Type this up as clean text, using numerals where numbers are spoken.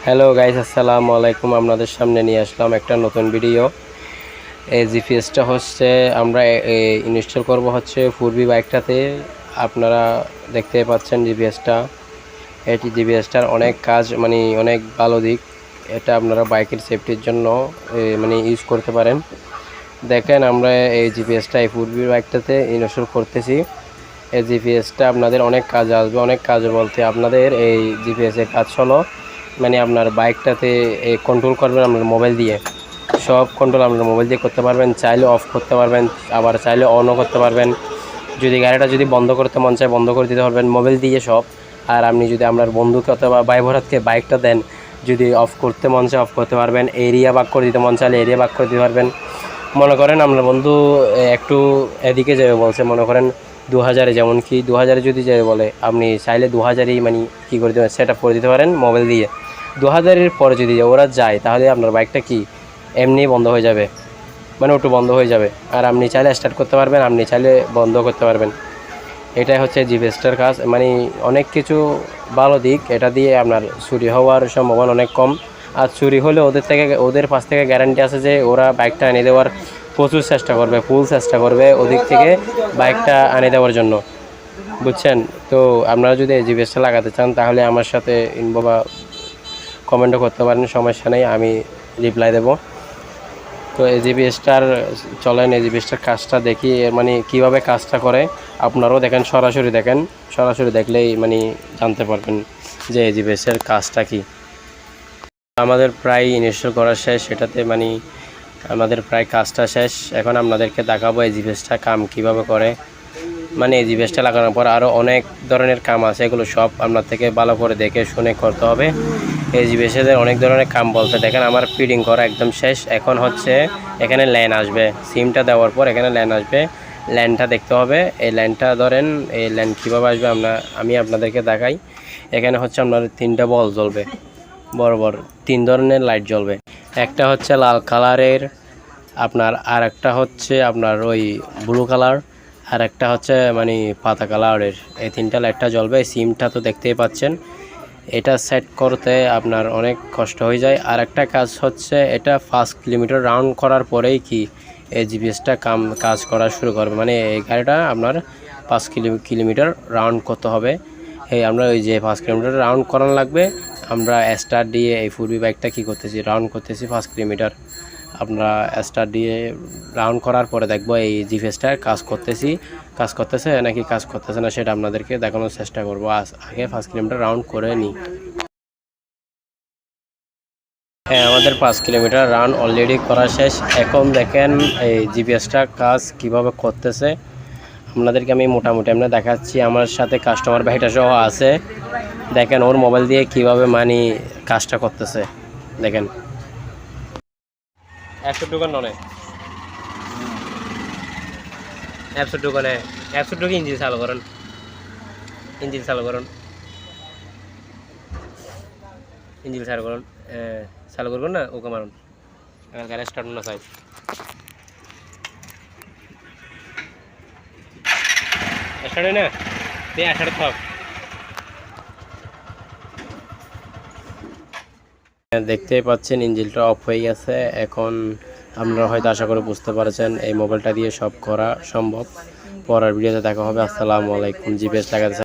Hello guys, আসসালামু আলাইকুম। আপনাদের সামনে নিয়ে আসলাম একটা নতুন ভিডিও। এই জিপিএসটা হচ্ছে আমরা ইনস্টল করব হচ্ছে পূর্বী বাইকটাতে। আপনারা দেখতে পাচ্ছেন জিপিএসটা। এটি জিপিএসটার অনেক কাজ, মানে অনেক ভালো দিক। এটা আপনারা বাইকের সেফটির জন্য মানে ইউজ করতে পারেন। দেখেন, আমরা এই জিপিএসটা এই পূর্বী বাইকটাতে ইনস্টল করতেছি। এই জিপিএসটা আপনাদের অনেক কাজে আসবে। অনেক কাজ বলতে আপনাদের এই জিপিএসের কাজ হলো, মানে আপনার বাইকটাতে কন্ট্রোল করবেন আপনার মোবাইল দিয়ে। সব কন্ট্রোল আপনার মোবাইল দিয়ে করতে পারবেন। চাইলে অফ করতে পারবেন, আবার চাইলে অনও করতে পারবেন। যদি গাড়িটা যদি বন্ধ করতে মন চায় বন্ধ করে দিতে পারবেন মোবাইল দিয়ে সব। আর আপনি যদি আপনার বন্ধুকে অথবা ভাই ভরাতকে বাইকটা দেন, যদি অফ করতে মন চায় অফ করতে পারবেন। এরিয়া ভাগ করে দিতে মন চাইলে এরিয়া ভাগ করে দিতে পারবেন। মনে করেন আপনার বন্ধু একটু এদিকে যাবে বলছে, মনে করেন 2000-এ, যেমন কি 2000-এ যদি যাবে বলে, আপনি চাইলে 2000-ই মানে কী করে দেবেন, সেট আপ করে দিতে পারেন মোবাইল দিয়ে। 2000-এর পরে যদি ওরা যায় তাহলে আপনার বাইকটা কি এমনি বন্ধ হয়ে যাবে, মানে ওটু বন্ধ হয়ে যাবে। আর আপনি চাইলে স্টার্ট করতে পারবেন, আপনি চাইলে বন্ধ করতে পারবেন। এটাই হচ্ছে জিপিএসটার কাজ। মানে অনেক কিছু ভালো দিক। এটা দিয়ে আপনার চুরি হওয়ার সম্ভাবনা অনেক কম। আর চুরি হলে ওদের পাশ থেকে গ্যারান্টি আছে যে ওরা বাইকটা এনে দেওয়ার প্রচুর চেষ্টা করবে, ফুল চেষ্টা করবে ওদিক থেকে বাইকটা এনে দেওয়ার জন্য, বুঝছেন? তো আপনারা যদি এই জিপিএসটা লাগাতে চান তাহলে আমার সাথে ইনবো বা কমেন্টও করতে পারেন, সমস্যা নেই, আমি রিপ্লাই দেব। তো এই জিপিএসটার চলেন এই জিপিএসটার কাজটা দেখি, মানে কিভাবে কাজটা করে। আপনারাও দেখেন, সরাসরি দেখেন, সরাসরি দেখলেই মানে জানতে পারবেন যে এই জিপিএসের কাজটা কি। আমাদের প্রায় ইনস্টল করা শেষ, সেটাতে মানে আমাদের প্রায় কাজটা শেষ। এখন আপনাদেরকে দেখাবো এই জিপিএসটা কাম কিভাবে করে। মানে এই জিপিএসটা লাগানোর পর আরও অনেক ধরনের কাম আছে, এগুলো সব আপনার থেকে ভালো করে দেখে শুনে করতে হবে। এই জিপিএসের অনেক ধরনের কাম বলতে দেখেন, আমার ফিডিং করা একদম শেষ। এখন হচ্ছে এখানে ল্যান আসবে, সিমটা দেওয়ার পর এখানে ল্যান আসবে। ল্যানটা দেখতে হবে। এই ল্যানটা ধরেন, এই ল্যান কীভাবে আসবে আমি আপনাদেরকে দেখাই। এখানে হচ্ছে আপনার 3টা বল জ্বলবে, বড় বড় 3 ধরনের লাইট জ্বলবে। একটা হচ্ছে লাল কালারের আপনার, আর একটা হচ্ছে আপনার ওই ব্লু কালার, আর একটা হচ্ছে মানে পাতা কালারের। এই 3টা লাইটটা জ্বলবে। সিমটা তো দেখতেই পাচ্ছেন। এটা সেট করতে আপনার অনেক কষ্ট হয়ে যায়। আর একটা কাজ হচ্ছে, এটা 5 কিলোমিটার রাউন্ড করার পরেই কি এই জিপিএসটা কাজ করা শুরু করবে। মানে এই গাড়িটা আপনার 5 কিলোমিটার রাউন্ড করতে হবে। আমরা ওই যে 5 কিলোমিটার রাউন্ড করানো লাগবে। আমরা স্টার্ট দিয়ে এই পূর্বী বাইকটা কী করতেছি, রাউন্ড করতেছি 5 কিলোমিটার। আমরা স্টার্ট দিয়ে রাউন্ড করার পরে দেখবো এই জিপিএসটা কাজ করতেছে নাকি কাজ করতেছে না, সেটা আপনাদেরকে দেখানোর চেষ্টা করবো। আগে 5 কিলোমিটার রাউন্ড করে নিই। হ্যাঁ, আমাদের 5 কিলোমিটার রান অলরেডি করা শেষ। এখন দেখেন এই জিপিএসটা কাজ কিভাবে করতেছে, আপনাদেরকে আমি মোটামুটি আমরা দেখাচ্ছি। আমার সাথে কাস্টমার ভাইটা সহ আছে, দেখেন ওর মোবাইল দিয়ে কিভাবে মানে কাজটা করতেছে। দেখেন 100 দোকান নয়, 100 দোকানে 100 টাকা ইঞ্জিন চালু করেন, ইঞ্জিন চালু করুন, ইঞ্জিন চালু করুন, চালু করবেন না, ওকে মারুন। এখন গাড়ি স্টার্ট না চাই, স্টার্ট হয় না, তুই স্টার্ট থাক। দেখতেই পাচ্ছেন ইঞ্জিনটা অফ হয়ে গেছে। এখন আপনারা হয়তো আশা করে বুঝতে পারছেন এই মোবাইলটা দিয়ে সব করা সম্ভব। পরের ভিডিওতে দেখা হবে। আসসালামু আলাইকুম। জিপিএস লাগাতে